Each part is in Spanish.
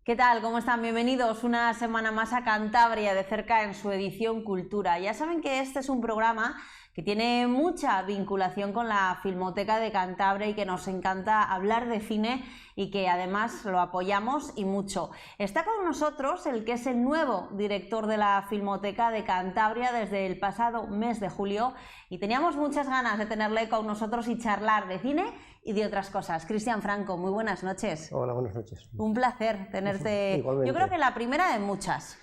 ¿Qué tal? ¿Cómo están? Bienvenidos una semana más a Cantabria de cerca en su edición Cultura. Ya saben que este es un programa que tiene mucha vinculación con la Filmoteca de Cantabria y que nos encanta hablar de cine y que además lo apoyamos y mucho. Está con nosotros el que es el nuevo director de la Filmoteca de Cantabria desde el pasado mes de julio y teníamos muchas ganas de tenerle con nosotros y charlar de cine y de otras cosas. Cristian Franco, muy buenas noches. Hola, buenas noches. Un placer tenerte. Igualmente. Yo creo que la primera de muchas.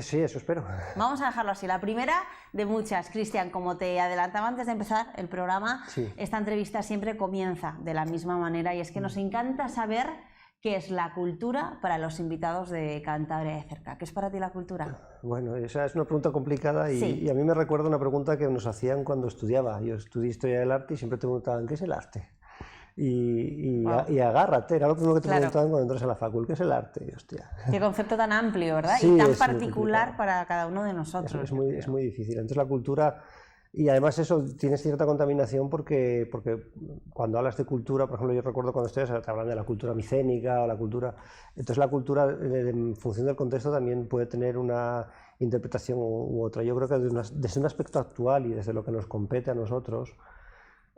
Sí, eso espero. Vamos a dejarlo así, la primera de muchas. Cristian, como te adelantaba antes de empezar el programa, sí. Esta entrevista siempre comienza de la misma manera y es que nos encanta saber qué es la cultura para los invitados de Cantabria de cerca. ¿Qué es para ti la cultura? Bueno, esa es una pregunta complicada y, Sí. y a mí me recuerda una pregunta que nos hacían cuando estudiaba. Yo estudié Historia del Arte y siempre te preguntaban, ¿qué es el arte? Y agárrate, era lo primero que te preguntaban cuando entras a la facultad, ¿qué es el arte? Y, hostia. Qué concepto tan amplio, ¿verdad? Sí, y tan es particular para cada uno de nosotros. Es muy difícil. Entonces la cultura, y además eso, tienes cierta contaminación porque cuando hablas de cultura, por ejemplo, yo recuerdo cuando estudias, te hablan de la cultura micénica o la cultura, entonces la cultura en función del contexto también puede tener una interpretación u otra. Yo creo que desde un aspecto actual y desde lo que nos compete a nosotros,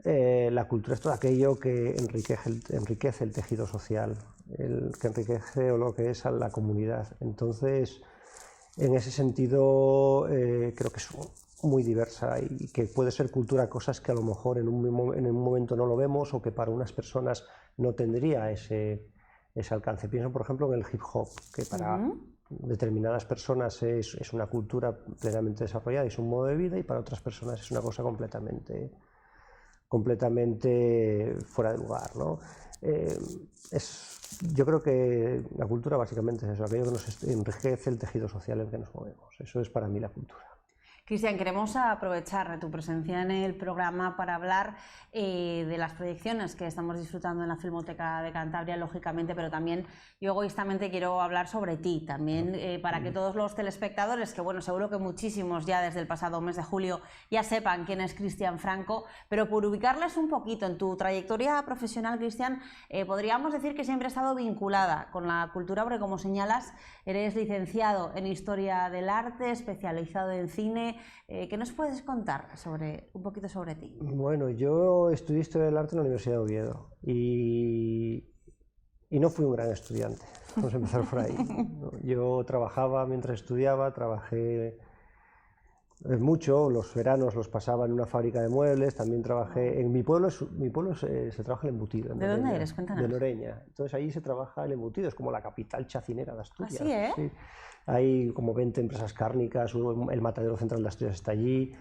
la cultura es todo aquello que enriquece el tejido social, que enriquece o lo que es a la comunidad. Entonces, en ese sentido, creo que es muy diversa y que puede ser cultura cosas que a lo mejor en un momento no lo vemos o que para unas personas no tendría ese alcance. Pienso, por ejemplo, en el hip hop, que para determinadas personas es una cultura plenamente desarrollada y es un modo de vida, y para otras personas es una cosa completamente fuera de lugar, ¿no? Yo creo que la cultura básicamente es eso, aquello que nos enriquece el tejido social en el que nos movemos. Eso es para mí la cultura. Cristian, queremos aprovechar tu presencia en el programa para hablar de las proyecciones que estamos disfrutando en la Filmoteca de Cantabria, lógicamente, pero también yo egoístamente quiero hablar sobre ti, también para que todos los telespectadores, que bueno, seguro que muchísimos ya desde el pasado mes de julio ya sepan quién es Cristian Franco, pero por ubicarles un poquito en tu trayectoria profesional, Cristian, podríamos decir que siempre has estado vinculada con la cultura, porque como señalas, eres licenciado en Historia del Arte, especializado en cine. ¿Qué nos puedes contar un poquito sobre ti? Bueno, yo estudié Historia del Arte en la Universidad de Oviedo y no fui un gran estudiante. Vamos a empezar por ahí. Yo trabajaba mientras estudiaba, trabajé mucho, los veranos los pasaba en una fábrica de muebles, también trabajé en mi pueblo se trabaja el embutido. ¿De dónde eres? Cuéntanos. De Loreña. Entonces allí se trabaja el embutido, es como la capital chacinera de Asturias. ¿Así, eh? Sí. Hay como 20 empresas cárnicas, el matadero central de Asturias está allí.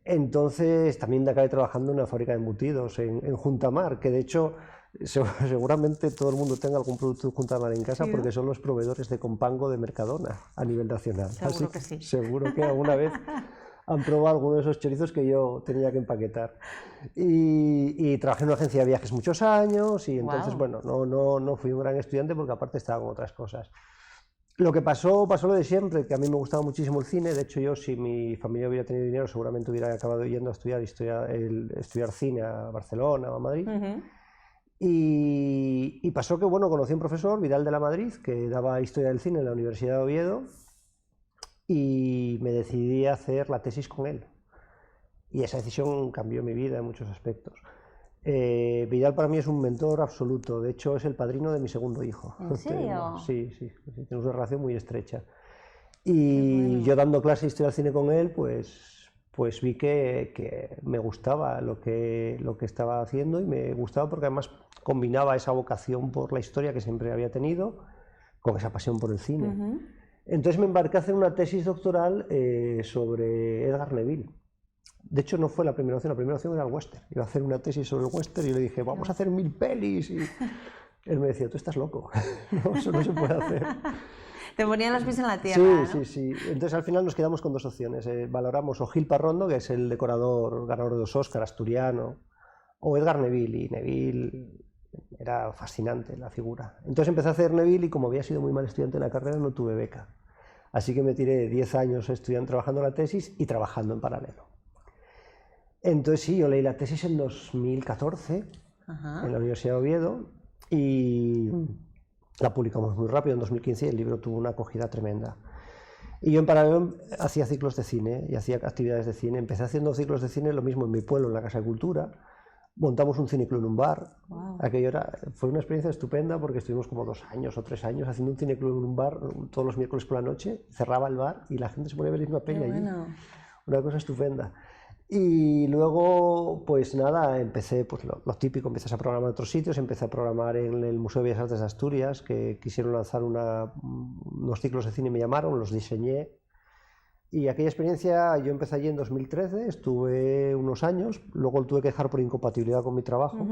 Entonces también acabé trabajando en una fábrica de embutidos en Juntamar, que de hecho seguramente todo el mundo tenga algún producto de Juntamar en casa, ¿sí? Porque son los proveedores de Compango de Mercadona a nivel nacional. Seguro que sí. Seguro que alguna vez han probado alguno de esos chorizos que yo tenía que empaquetar. Y trabajé en una agencia de viajes muchos años y entonces, bueno, no fui un gran estudiante porque aparte estaba con otras cosas. Lo que pasó lo de siempre, que a mí me gustaba muchísimo el cine. De hecho, yo, si mi familia hubiera tenido dinero, seguramente hubiera acabado yendo a estudiar cine a Barcelona o a Madrid. Y pasó que, bueno, conocí a un profesor, Vidal de la Madrid, que daba Historia del Cine en la Universidad de Oviedo, y me decidí a hacer la tesis con él. Y esa decisión cambió mi vida en muchos aspectos. Vidal para mí es un mentor absoluto, de hecho es el padrino de mi segundo hijo. ¿En serio? Sí, tenemos una relación muy estrecha. Y yo dando clase de Historia del Cine con él, pues vi que me gustaba lo que estaba haciendo, y me gustaba porque además combinaba esa vocación por la historia que siempre había tenido con esa pasión por el cine. Entonces me embarqué a hacer una tesis doctoral sobre Edgar Neville. De hecho, no fue la primera opción era el western. Iba a hacer una tesis sobre el western y yo le dije, vamos a hacer 1000 pelis. Y él me decía, tú estás loco, no, eso no se puede hacer. Te ponían los pies en la tierra, ¿no? Sí. Entonces al final nos quedamos con dos opciones. Valoramos o Gil Parrondo, que es el decorador ganador de 2 Oscar, asturiano, o Edgar Neville. Y Neville era fascinante la figura. Entonces empecé a hacer Neville y como había sido muy mal estudiante en la carrera no tuve beca. Así que me tiré 10 años estudiando, trabajando la tesis y trabajando en paralelo. Entonces sí, yo leí la tesis en 2014 en la Universidad de Oviedo y La publicamos muy rápido en 2015 y el libro tuvo una acogida tremenda. Y yo en paralelo hacía ciclos de cine y hacía actividades de cine. Empecé haciendo ciclos de cine, lo mismo en mi pueblo, en la Casa de Cultura. Montamos un cineclub en un bar. Wow. Fue una experiencia estupenda porque estuvimos como 2 años o 3 años haciendo un cineclub en un bar todos los miércoles por la noche. Cerraba el bar y la gente se ponía a ver una peli allí. Una cosa estupenda. Y luego, pues nada, empecé, pues lo típico, empiezas a programar en otros sitios, empecé a programar en el Museo de Bellas Artes de Asturias, que quisieron lanzar unos ciclos de cine, me llamaron, los diseñé. Y aquella experiencia, yo empecé allí en 2013, estuve unos años, luego lo tuve que dejar por incompatibilidad con mi trabajo.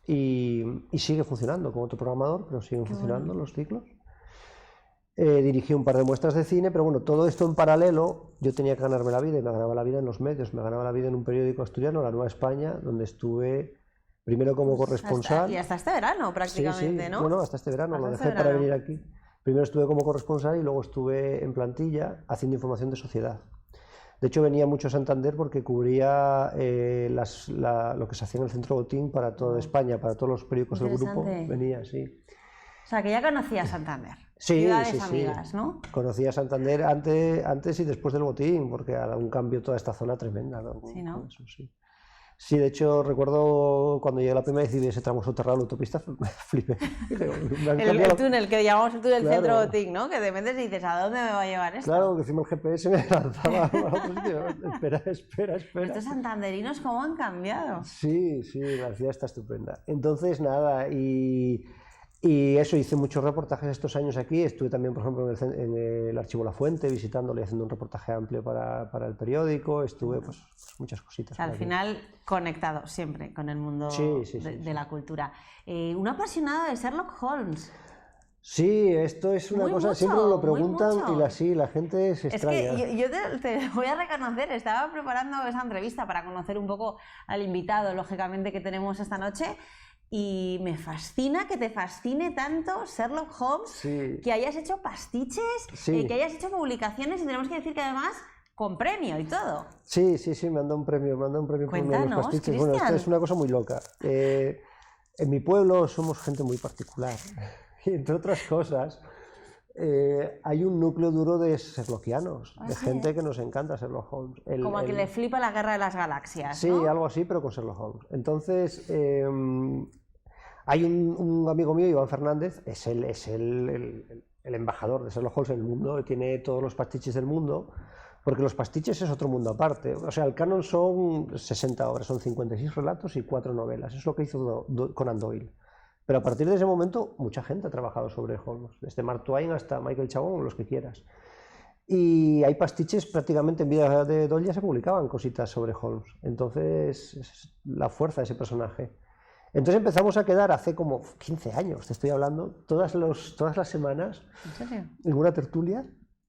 Y sigue funcionando como otro programador, pero siguen funcionando los ciclos. Dirigí un par de muestras de cine, pero bueno, todo esto en paralelo, yo tenía que ganarme la vida y me ganaba la vida en los medios, me ganaba la vida en un periódico asturiano, La Nueva España, donde estuve primero como corresponsal. Y hasta este verano prácticamente, sí. ¿no? Bueno, hasta este verano, lo dejé para venir aquí. Primero estuve como corresponsal y luego estuve en plantilla haciendo información de sociedad. De hecho venía mucho a Santander porque cubría lo que se hacía en el Centro Botín para toda España, para todos los periódicos del grupo, venía, sí. O sea, que ya conocía Santander. Sí, ciudades amigas, ¿no? Conocía Santander antes y después del Botín, porque ha dado un cambio toda esta zona tremenda, ¿no? Sí, ¿no? Eso, sí. Sí, de hecho, recuerdo cuando llegué la primera vez y vi ese tramo soterrado de la autopista, me flipé. El túnel, que llamamos el túnel Centro Botín, ¿no? Que de repente dices, ¿a dónde me va a llevar esto? Claro, que encima el GPS me lanzaba a otro sitio. Espera. Estos santanderinos, ¿cómo han cambiado? Sí, la ciudad está estupenda. Entonces, nada, y eso, hice muchos reportajes estos años aquí. Estuve también, por ejemplo, en el Archivo La Fuente, visitándole y haciendo un reportaje amplio para el periódico. Estuve, pues muchas cositas. O sea, al final, conectado siempre con el mundo de la cultura. Un apasionado de Sherlock Holmes. Sí, esto es una cosa, siempre me lo preguntan y la gente se extraña. Es que yo te voy a reconocer, estaba preparando esa entrevista para conocer un poco al invitado, lógicamente, que tenemos esta noche. Y me fascina que te fascine tanto Sherlock Holmes, que hayas hecho pastiches, que hayas hecho publicaciones y tenemos que decir que además con premio y todo. Sí, me han dado un premio, Cuéntanos, por los pastiches. Cristian. Bueno, esto es una cosa muy loca. En mi pueblo somos gente muy particular y entre otras cosas hay un núcleo duro de sherlockianos, de gente que nos encanta Sherlock Holmes. Como a que le flipa la Guerra de las Galaxias, Sí, ¿no? algo así, pero con Sherlock Holmes. Entonces, hay un amigo mío, Iván Fernández, es el embajador de Sherlock Holmes en el mundo, tiene todos los pastiches del mundo, porque los pastiches es otro mundo aparte. O sea, el canon son 60 obras, son 56 relatos y 4 novelas. Eso es lo que hizo Conan Doyle. Pero a partir de ese momento, mucha gente ha trabajado sobre Holmes, desde Mark Twain hasta Michael Chabon, los que quieras. Y hay pastiches, prácticamente en vida de Doyle ya se publicaban cositas sobre Holmes. Entonces, es la fuerza de ese personaje. Entonces empezamos a quedar hace como 15 años, te estoy hablando, todas las semanas, ¿En serio? En una tertulia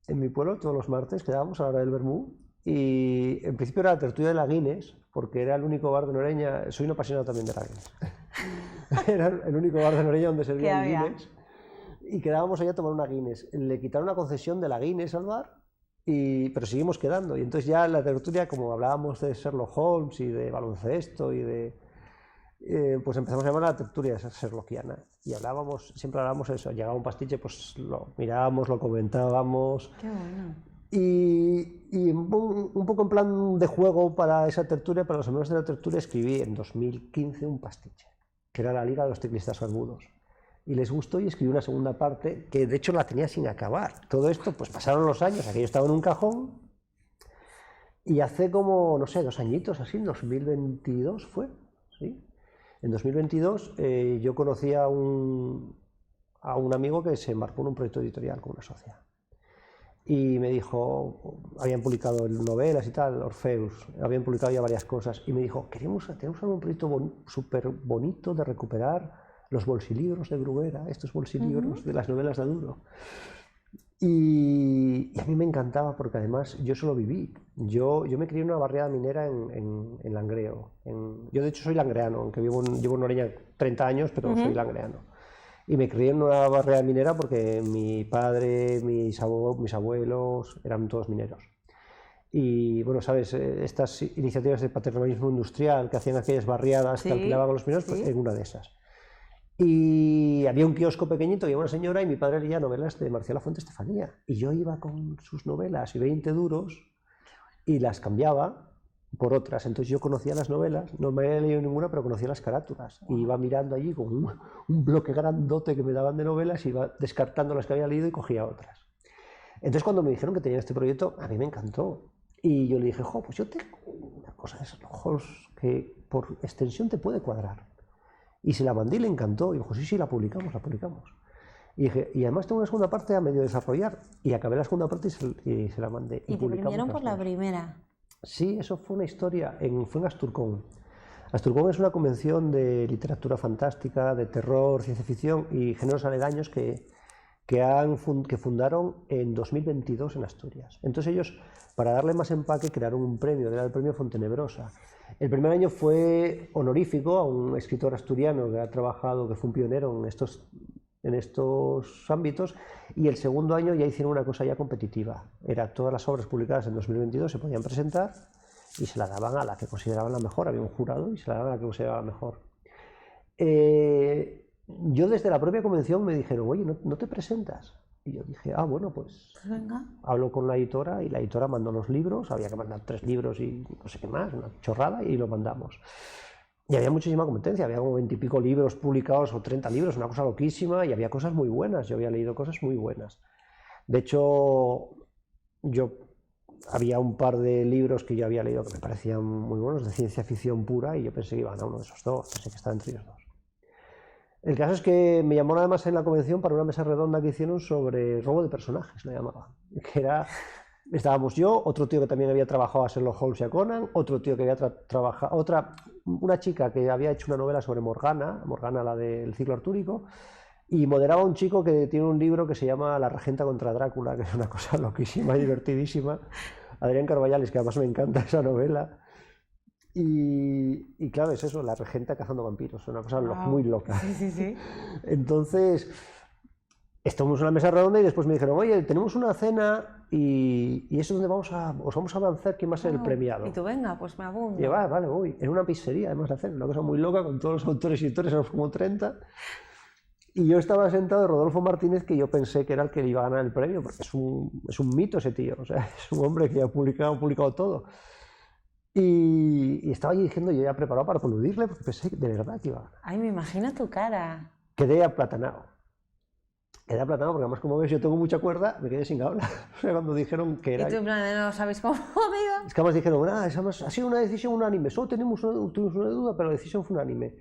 en mi pueblo, todos los martes quedábamos a la hora del vermú, y en principio era la tertulia de la Guinness, porque era el único bar de Noreña. Soy un apasionado también de la Guinness. Era el único bar de Noreña donde servían Guinness, y quedábamos allá a tomar una Guinness. Le quitaron la concesión de la Guinness al bar, pero seguimos quedando, y entonces ya en la tertulia, como hablábamos de Sherlock Holmes y de baloncesto y de... pues empezamos a llamar a la tertulia sherlockiana y siempre hablábamos eso, llegaba un pastiche, pues lo mirábamos, lo comentábamos. Qué bueno. Y un poco en plan de juego para esa tertulia, para los amigos de la tertulia, escribí en 2015 un pastiche, que era la Liga de los Ciclistas Barbudos. Y les gustó y escribí una segunda parte, que de hecho la tenía sin acabar. Todo esto, pues pasaron los años, aquello estaba en un cajón, y hace como, no sé, 2 añitos así, en 2022 fue, ¿sí? En 2022 yo conocí a un amigo que se embarcó en un proyecto editorial con una socia. Y me dijo, habían publicado novelas y tal, Orfeus, habían publicado ya varias cosas, y me dijo, tenemos un proyecto súper bonito de recuperar los bolsilibros de Bruguera, estos bolsilibros de las novelas de Aduro. Y a mí me encantaba porque además yo eso lo viví. Yo me crié en una barriada minera en Langreo. Yo de hecho soy langreano, aunque llevo en Noreña 30 años, pero soy langreano. Y me crié en una barriada minera porque mi padre, mis abuelos eran todos mineros. Y bueno, sabes, estas iniciativas de paternalismo industrial que hacían aquellas barriadas que alquilaban a los mineros, pues en una de esas. Y había un kiosco pequeñito, y había una señora, y mi padre leía novelas de Marcial Lafuente Estefanía. Y yo iba con sus novelas y 20 duros y las cambiaba por otras. Entonces yo conocía las novelas, no me había leído ninguna, pero conocía las carátulas. Y iba mirando allí con un bloque grandote que me daban de novelas, y iba descartando las que había leído y cogía otras. Entonces cuando me dijeron que tenía este proyecto, a mí me encantó. Y yo le dije, jo, pues yo tengo una cosa de Sherlock Holmes que por extensión te puede cuadrar. Y se la mandé y le encantó. Y dijo, sí, la publicamos, la publicamos. Y dije, y además tengo una segunda parte a medio desarrollar. Y acabé la segunda parte y se la mandé. ¿Y te premiaron por la primera? Sí, eso fue una historia, fue en Asturcón. Asturcón es una convención de literatura fantástica, de terror, ciencia ficción y géneros aledaños que fundaron en 2022 en Asturias. Entonces ellos, para darle más empaque, crearon un premio, era el premio Fontenebrosa. El primer año fue honorífico a un escritor asturiano que ha trabajado, que fue un pionero en estos ámbitos, y el segundo año ya hicieron una cosa ya competitiva. Era todas las obras publicadas en 2022 se podían presentar y se la daban a la que consideraban la mejor. Había un jurado y se la daban a la que consideraban la mejor. Yo desde la propia convención me dijeron, oye, ¿no te presentas? Y yo dije, bueno, pues venga. Hablo con la editora y la editora mandó los libros, había que mandar 3 libros y no sé qué más, una chorrada, y lo mandamos. Y había muchísima competencia, había como 20 y pico libros publicados o 30 libros, una cosa loquísima, y había cosas muy buenas, yo había leído cosas muy buenas. De hecho, había un par de libros que yo había leído que me parecían muy buenos, de ciencia ficción pura, y yo pensé que iban a uno de esos dos, pensé que estaba entre ellos dos. El caso es que me llamaron además en la convención para una mesa redonda que hicieron sobre robo de personajes, la llamaban. Estábamos yo, otro tío que también había trabajado a Sherlock Holmes y a Conan, otro tío que había trabajado, una chica que había hecho una novela sobre Morgana, la del ciclo artúrico, y moderaba un chico que tiene un libro que se llama La regenta contra Drácula, que es una cosa loquísima y divertidísima. Adrián Carballales, que además me encanta esa novela. Y claro, es eso, la regenta cazando vampiros, una cosa muy loca. Sí. Entonces, estuvimos en la mesa redonda y después me dijeron, oye, tenemos una cena y eso es donde os vamos a avanzar quién va a ser el premiado. Y tú, venga, pues me apunto. Y vale, voy. En una pizzería, además, la cena, una cosa muy loca, con todos los autores y editores, éramos como 30. Y yo estaba sentado de Rodolfo Martínez, que yo pensé que era el que iba a ganar el premio, porque es un mito ese tío, o sea, es un hombre que ha publicado todo. Y estaba allí diciendo, yo ya preparado para coludirle, porque pensé de verdad que iba a ganar. Ay, me imagino tu cara. Quedé aplatanado porque además, como ves, yo tengo mucha cuerda, me quedé sin hablar. O sea, cuando dijeron que era... ¿Y tú en plan, no sabéis cómo digo? Es que además dijeron, ha sido una decisión unánime, solo tuvimos una duda, pero la decisión fue unánime.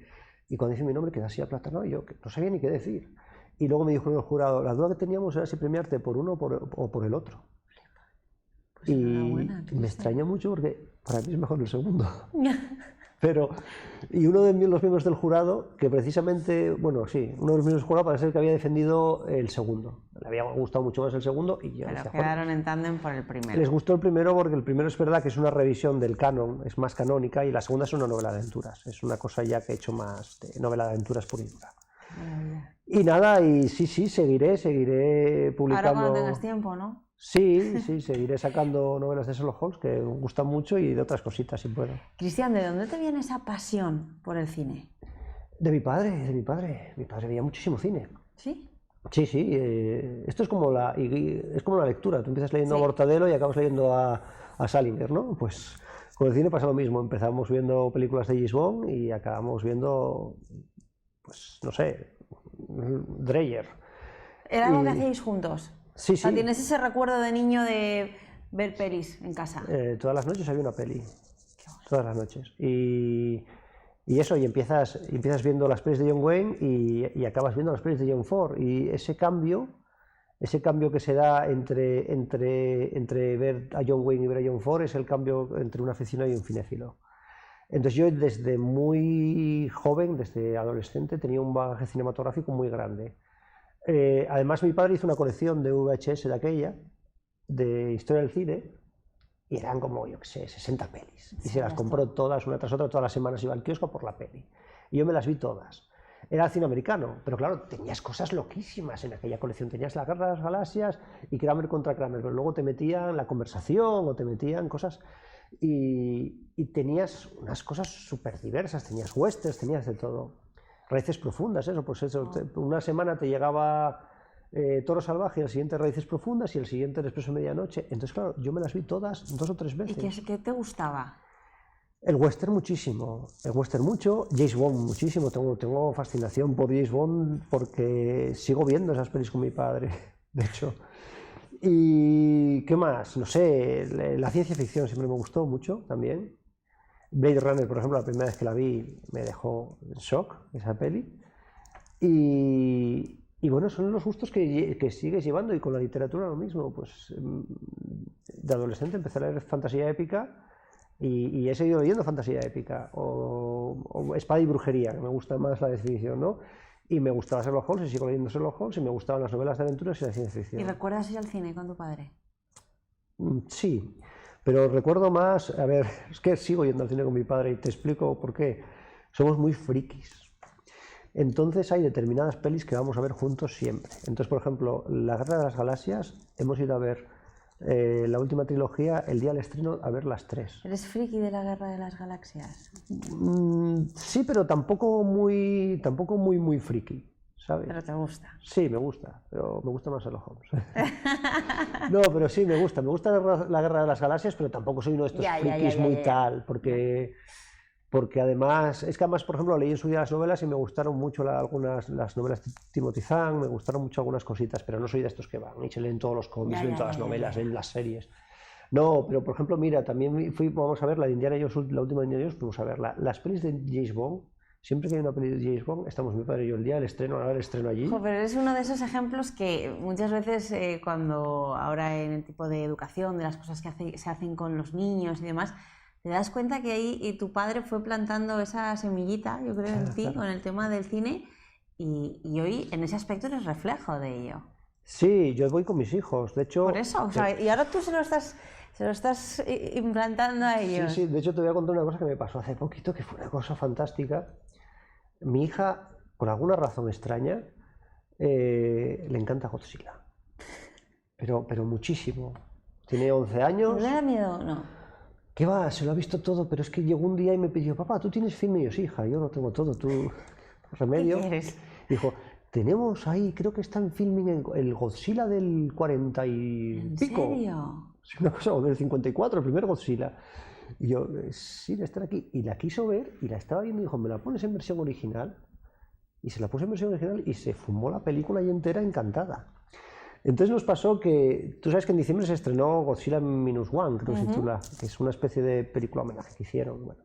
Y cuando dice mi nombre quedé así aplatanado, y yo no sabía ni qué decir. Y luego me dijo el jurado, la duda que teníamos era si premiarte por uno o por el otro. Pues y me extrañó mucho porque para mí es mejor el segundo. Y uno de los miembros del jurado, que precisamente, uno de los miembros del jurado parece ser que había defendido el segundo. Le había gustado mucho más el segundo y yo Pero quedaron en tándem por el primero. Les gustó el primero porque el primero es verdad que es una revisión del canon, es más canónica, y la segunda es una novela de aventuras. Es una cosa ya que he hecho más de novela de aventuras pura y dura. Y nada, y sí, seguiré publicando. Ahora cuando tengas tiempo, ¿no? Sí, seguiré sacando novelas de Sherlock Holmes, que me gustan mucho, y de otras cositas, si puedo. Cristian, ¿de dónde te viene esa pasión por el cine? De mi padre. Mi padre veía muchísimo cine. ¿Sí? Sí. Esto es como la lectura. Tú empiezas leyendo a Mortadelo y acabas leyendo a Salinger, ¿no? Pues con el cine pasa lo mismo. Empezamos viendo películas de James Bond y acabamos viendo, pues, no sé, Dreyer. ¿Era algo que hacíais juntos? Sí. O sea, ¿tienes ese recuerdo de niño de ver pelis en casa? Todas las noches había una peli. Todas las noches. Y eso, y empiezas viendo las pelis de John Wayne y acabas viendo las pelis de John Ford. Y ese cambio que se da entre ver a John Wayne y ver a John Ford es el cambio entre un aficionado y un cinéfilo. Entonces yo desde muy joven, desde adolescente, tenía un bagaje cinematográfico muy grande. Además mi padre hizo una colección de VHS de aquella, de historia del cine, y eran como, 60 pelis. Y se las compró todas, una tras otra, todas las semanas iba al kiosco por la peli. Y yo me las vi todas. Era cine americano, pero claro, tenías cosas loquísimas en aquella colección. Tenías La Guerra de las Galaxias y Kramer contra Kramer, pero luego te metían La Conversación o te metían cosas... Y tenías unas cosas súper diversas, tenías westerns, tenías de todo. raíces profundas, eso, pues eso, una semana te llegaba Toro Salvaje, y al siguiente Raíces Profundas y el siguiente El Expreso de Medianoche. Entonces, claro, yo me las vi todas 2 o 3 veces. ¿Y qué te gustaba? El western muchísimo, el western mucho, James Bond muchísimo, tengo fascinación por James Bond porque sigo viendo esas pelis con mi padre, de hecho. ¿Y qué más? No sé, la ciencia ficción siempre me gustó mucho también. Blade Runner, por ejemplo, la primera vez que la vi me dejó en shock esa peli. Y bueno, son los gustos que sigues llevando, y con la literatura lo mismo. Pues de adolescente empecé a leer fantasía épica y he seguido leyendo fantasía épica, o espada y brujería, que me gusta más la definición, ¿no? Y me gustaba Sherlock Holmes, y sigo leyendo Sherlock Holmes, y me gustaban las novelas de aventuras y la ciencia ficción. ¿Y recuerdas ir al cine con tu padre? Sí, pero recuerdo más, a ver, es que sigo yendo al cine con mi padre y te explico por qué. Somos muy frikis. Entonces hay determinadas pelis que vamos a ver juntos siempre. Entonces, por ejemplo, La Guerra de las Galaxias, hemos ido a ver la última trilogía el día del estreno, a ver las 3. ¿Eres friki de La Guerra de las Galaxias? Sí, pero tampoco muy friki, ¿sabes? Pero te gusta. Sí, me gusta, pero me gusta más Sherlock Holmes. No, pero sí, me gusta La Guerra de las Galaxias, pero tampoco soy uno de estos frikis muy tal, porque además, por ejemplo, leí en su día las novelas y me gustaron mucho las novelas de Timothy Zahn, me gustaron mucho algunas cositas, pero no soy de estos que van y se leen todos los cómics, leen todas las novelas, leen las series. No, pero por ejemplo, mira, también vamos a ver la de Indiana Jones, la última de Indiana Jones, fuimos a verla. Las pelis de James Bond, siempre que hay una peli de James Bond, estamos mi padre y yo el día del estreno, ahora el estreno allí. Pero es uno de esos ejemplos que muchas veces cuando ahora en el tipo de educación, de las cosas que se hacen con los niños y demás, te das cuenta que ahí tu padre fue plantando esa semillita, yo creo, en ti, con el tema del cine, y hoy en ese aspecto eres reflejo de ello. Sí, yo voy con mis hijos, de hecho... Por eso, o sea, y ahora tú se lo estás implantando a ellos. Sí, de hecho te voy a contar una cosa que me pasó hace poquito, que fue una cosa fantástica. Mi hija, por alguna razón extraña, le encanta Godzilla, pero muchísimo. Tiene 11 años. ¿No le da miedo? No. ¿Qué va? Se lo ha visto todo, pero es que llegó un día y me pidió, papá, ¿tú tienes film? Y yo, sí, hija, yo lo tengo todo, tú, remedio. ¿Qué quieres? Dijo, tenemos ahí, creo que están filming el Godzilla del 40 y pico. ¿En serio? Sí, una cosa, o del 54, el primer Godzilla. Y yo, sí, de estar aquí. Y la quiso ver y la estaba viendo y dijo, ¿me la pones en versión original? Y se la puse en versión original y se fumó la película ahí entera encantada. Entonces nos pasó que, tú sabes que en diciembre se estrenó Godzilla Minus One, creo que se titula, que es una especie de película homenaje que hicieron, bueno,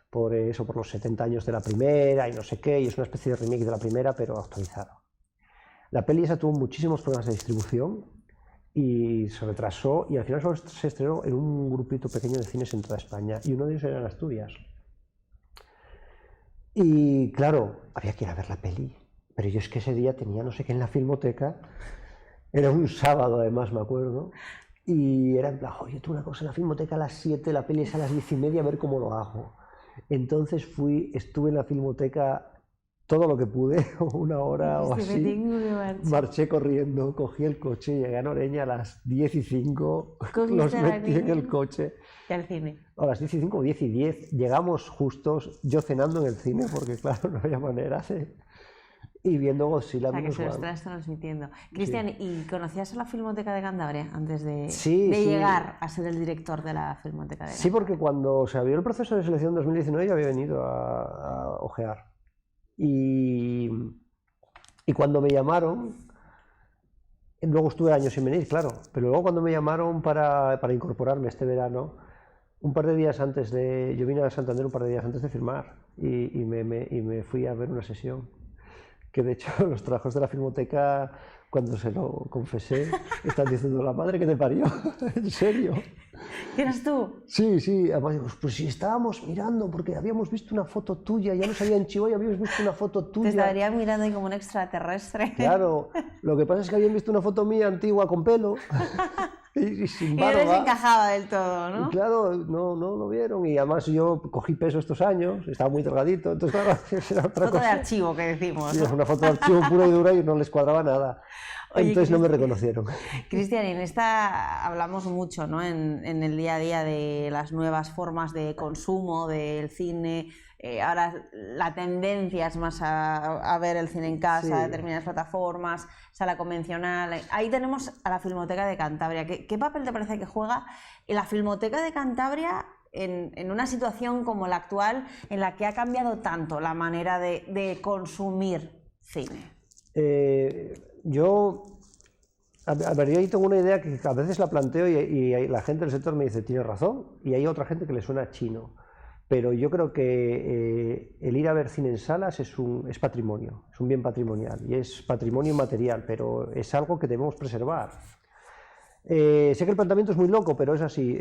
por los 70 años de la primera y no sé qué, y es una especie de remake de la primera, pero actualizado. La peli esa tuvo muchísimos problemas de distribución y se retrasó, y al final solo se estrenó en un grupito pequeño de cines en toda España, y uno de ellos era en Asturias. Y claro, había que ir a ver la peli, pero yo es que ese día tenía no sé qué en la Filmoteca. Era un sábado, además, me acuerdo, y era en plan, oye, tú una cosa, en la Filmoteca a las 7, la peli es a las 10:30, a ver cómo lo hago. Entonces estuve en la Filmoteca todo lo que pude, una hora o así, marché corriendo, cogí el coche, llegué a Noreña a las 10:05, los metí en el coche. ¿Y al cine? A las 10:05 o 10:10, llegamos justos, yo cenando en el cine, porque claro, no había manera de... Y viendo Godzilla. O sea, que se lo estás transmitiendo. Cristian, sí. ¿Y conocías a la Filmoteca de Cantabria antes de llegar a ser el director de la Filmoteca de Cantabria? Sí, porque cuando se abrió el proceso de selección en 2019 yo había venido a ojear. Y cuando me llamaron, luego estuve años sin venir, claro, pero luego cuando me llamaron para incorporarme este verano, un par de días antes de... Yo vine a Santander un par de días antes de firmar y me fui a ver una sesión. Que de hecho los trabajos de la Filmoteca, cuando se lo confesé, están diciendo, la madre que te parió, ¿en serio? ¿Eres tú? Sí, además digo, pues si estábamos mirando, porque habíamos visto una foto tuya, ya nos habían chivo y habíamos visto una foto tuya. Te estarían mirando ahí como un extraterrestre. Claro, lo que pasa es que habían visto una foto mía antigua con pelo. Y sin barba. Y no les encajaba del todo, ¿no? Y claro, no lo vieron. Y además yo cogí peso estos años, estaba muy delgadito, entonces claro, era otra foto cosa. De archivo que decimos. Sí, ¿no? es una foto de archivo pura y dura y no les cuadraba nada. Entonces no me reconocieron. Cristian, en esta hablamos mucho, ¿no? en el día a día de las nuevas formas de consumo del cine. Ahora la tendencia es más a ver el cine en casa, determinadas plataformas, sala convencional. Ahí tenemos a la Filmoteca de Cantabria. ¿Qué papel te parece que juega la Filmoteca de Cantabria en una situación como la actual, en la que ha cambiado tanto la manera de consumir cine? Yo ahí tengo una idea que a veces la planteo y la gente del sector me dice, tienes razón, y hay otra gente que le suena chino. Pero yo creo que el ir a ver cine en salas es patrimonio, es un bien patrimonial y es patrimonio inmaterial, pero es algo que debemos preservar. Sé que el planteamiento es muy loco, pero es así.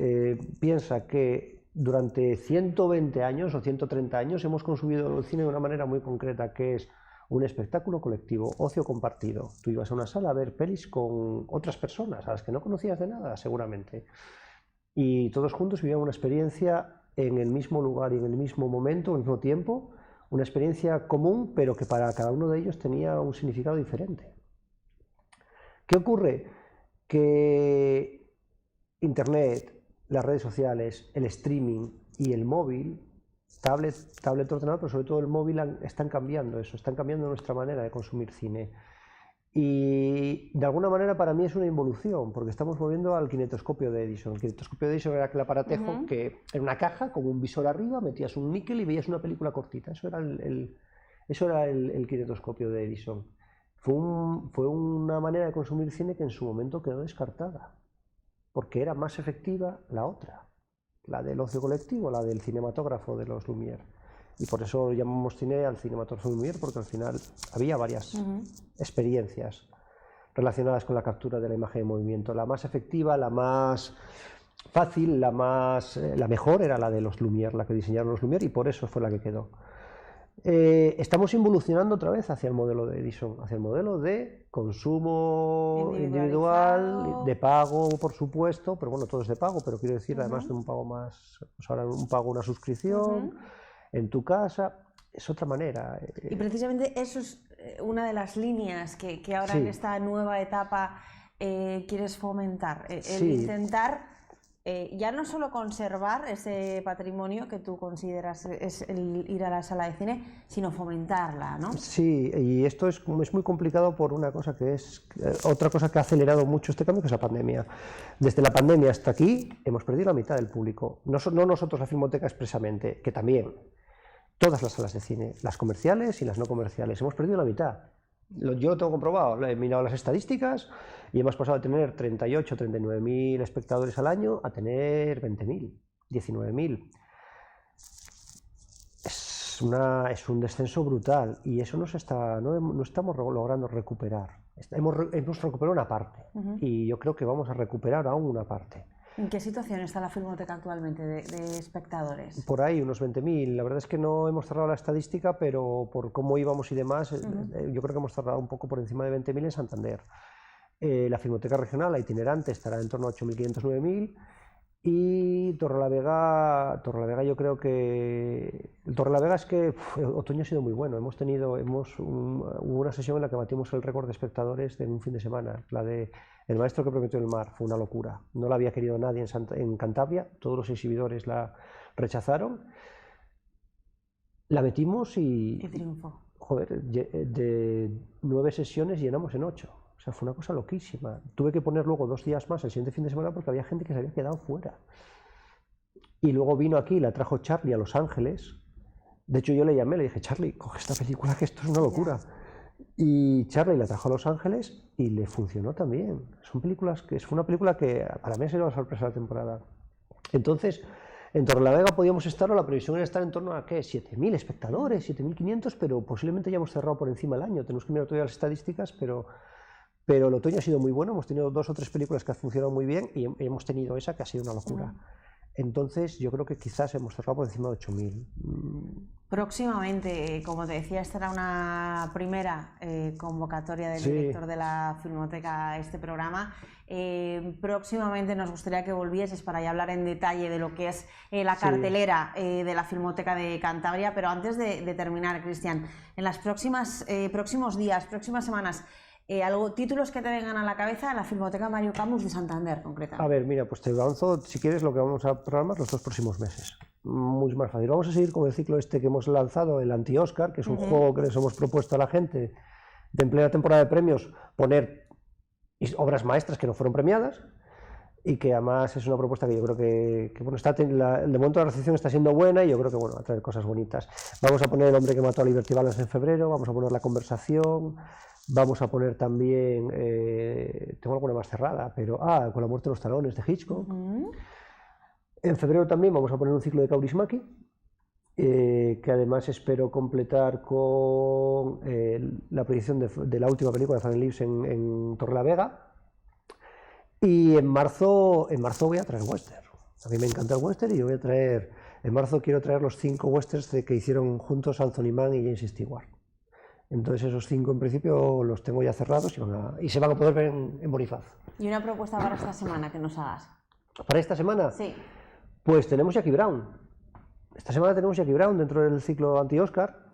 Piensa que durante 120 años o 130 años hemos consumido el cine de una manera muy concreta, que es un espectáculo colectivo, ocio compartido. Tú ibas a una sala a ver pelis con otras personas, a las que no conocías de nada, seguramente. Y todos juntos vivían una experiencia en el mismo lugar y en el mismo momento, al mismo tiempo, una experiencia común, pero que para cada uno de ellos tenía un significado diferente. ¿Qué ocurre? Que Internet, las redes sociales, el streaming y el móvil, tablet, ordenador, pero sobre todo el móvil, están cambiando eso, están cambiando nuestra manera de consumir cine. Y de alguna manera para mí es una involución, porque estamos volviendo al kinetoscopio de Edison. El kinetoscopio de Edison era aquel aparatejo que en una caja con un visor arriba metías un níquel y veías una película cortita. Eso era el kinetoscopio de Edison. Fue una manera de consumir cine que en su momento quedó descartada, porque era más efectiva la otra, la del ocio colectivo, la del cinematógrafo de los Lumière. Y por eso llamamos cine al cinematógrafo de Lumière, porque al final había varias experiencias relacionadas con la captura de la imagen en movimiento. La más efectiva, la más fácil, la mejor era la de los Lumière, la que diseñaron los Lumière, y por eso fue la que quedó. Estamos involucionando otra vez hacia el modelo de Edison, hacia el modelo de consumo individual, de pago, por supuesto, pero bueno, todo es de pago, pero quiero decir, además de un pago más, pues ahora un pago, una suscripción, en tu casa, es otra manera. Y precisamente eso es una de las líneas que ahora en esta nueva etapa quieres fomentar, el intentar ya no solo conservar ese patrimonio que tú consideras es el ir a la sala de cine, sino fomentarla, ¿no? Sí, y esto es muy complicado por una cosa que es otra cosa que ha acelerado mucho este cambio, que es la pandemia. Desde la pandemia hasta aquí hemos perdido la mitad del público, no nosotros la Filmoteca expresamente, que también, todas las salas de cine, las comerciales y las no comerciales, hemos perdido la mitad. Yo lo tengo comprobado, he mirado las estadísticas y hemos pasado de tener 38 o 39.000 espectadores al año a tener 20.000, 19.000. Es un descenso brutal y eso no estamos logrando recuperar. Hemos recuperado una parte y yo creo que vamos a recuperar aún una parte. ¿En qué situación está la Filmoteca actualmente de espectadores? Por ahí, unos 20.000. La verdad es que no hemos cerrado la estadística, pero por cómo íbamos y demás, yo creo que hemos cerrado un poco por encima de 20.000 en Santander. La Filmoteca Regional, la itinerante, estará en torno a 8.500, 9.000. Y Torrelavega yo creo que... Torrelavega es que otoño ha sido muy bueno. Hubo una sesión en la que batimos el récord de espectadores de un fin de semana, la de El maestro que prometió el mar. Fue una locura. No la había querido nadie en Cantabria, todos los exhibidores la rechazaron. La metimos y... ¡Qué triunfo! Joder, de 9 sesiones llenamos en 8. O sea, fue una cosa loquísima. Tuve que poner luego 2 días más el siguiente fin de semana porque había gente que se había quedado fuera. Y luego vino aquí, la trajo Charlie a Los Ángeles. De hecho, yo le llamé, le dije, Charlie, coge esta película que esto es una locura. Y Charlie la trajo a Los Ángeles y le funcionó también. Fue una película que para mí ha sido una sorpresa de la temporada. Entonces, en Torrelavega podíamos estar, o la previsión era estar en torno a, ¿qué? 7.000 espectadores, 7.500, pero posiblemente ya hemos cerrado por encima del año. Tenemos que mirar todavía las estadísticas, pero el otoño ha sido muy bueno. Hemos tenido 2 o 3 películas que han funcionado muy bien y hemos tenido esa que ha sido una locura. Entonces yo creo que quizás hemos cerrado por encima de 8.000. Próximamente, como te decía, esta era una primera convocatoria del director de la Filmoteca a este programa. Próximamente nos gustaría que volvieses para ya hablar en detalle de lo que es la cartelera de la Filmoteca de Cantabria, pero antes de terminar, Cristian, en los próximos días, próximas semanas, títulos que te vengan a la cabeza en la Filmoteca Mario Camus de Santander, concretamente. A ver, mira, pues te avanzo, si quieres, lo que vamos a programar los 2 próximos meses. Muy más fácil. Vamos a seguir con el ciclo este que hemos lanzado, el Anti-Oscar, que es un juego que les hemos propuesto a la gente de en plena temporada de premios poner obras maestras que no fueron premiadas, y que además es una propuesta que yo creo que bueno, de momento la recepción está siendo buena y yo creo que bueno, va a traer cosas bonitas. Vamos a poner El hombre que mató a Liberty Balance en febrero, vamos a poner La conversación, vamos a poner también, tengo alguna más cerrada, pero Con la muerte de los talones de Hitchcock. En febrero también vamos a poner un ciclo de Kaurismäki, que además espero completar con la proyección de la última película de Fan Lives en Torrelavega. Y en marzo voy a traer western. A mí me encanta el western y yo voy a traer, en marzo quiero traer los 5 westerns que hicieron juntos Anthony Mann y James Stewart. Entonces esos 5 en principio los tengo ya cerrados y se van a poder ver en Bonifaz. ¿Y una propuesta para esta semana que nos hagas? ¿Para esta semana? Sí. Pues tenemos Jackie Brown. Esta semana tenemos Jackie Brown dentro del ciclo Anti-Oscar.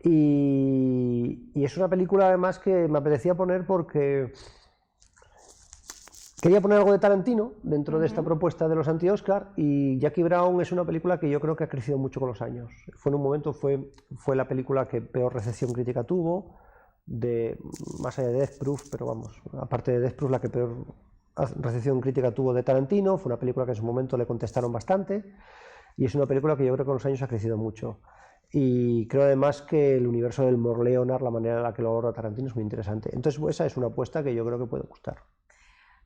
Y es una película además que me apetecía poner porque quería poner algo de Tarantino dentro de esta propuesta de los Anti-Oscar, y Jackie Brown es una película que yo creo que ha crecido mucho con los años. En un momento fue la película que peor recepción crítica tuvo, más allá de Death Proof, pero vamos, aparte de Death Proof, la que peor recepción crítica tuvo de Tarantino. Fue una película que en su momento le contestaron bastante, y es una película que yo creo que con los años ha crecido mucho. Y creo además que el universo del Leonard, la manera en la que lo aborda Tarantino, es muy interesante. Entonces esa es una apuesta que yo creo que puede gustar.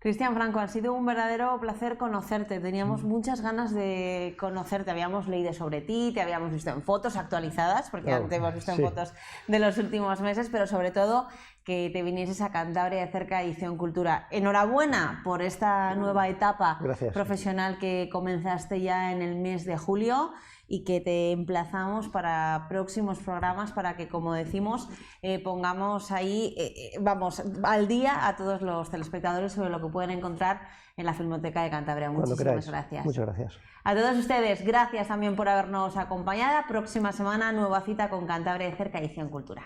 Cristian Franco, ha sido un verdadero placer conocerte. Teníamos muchas ganas de conocerte. Habíamos leído sobre ti, te habíamos visto en fotos actualizadas, porque antes hemos visto en fotos de los últimos meses, pero sobre todo que te vinieses a Cantabria de cerca, Edición Cultura. Enhorabuena por esta nueva etapa profesional que comenzaste ya en el mes de julio, y que te emplazamos para próximos programas para que, como decimos, pongamos ahí, vamos, al día a todos los telespectadores sobre lo que pueden encontrar en la Filmoteca de Cantabria. Muchísimas gracias. Muchas gracias. A todos ustedes, gracias también por habernos acompañado. Próxima semana, nueva cita con Cantabria de cerca, Edición Cultura.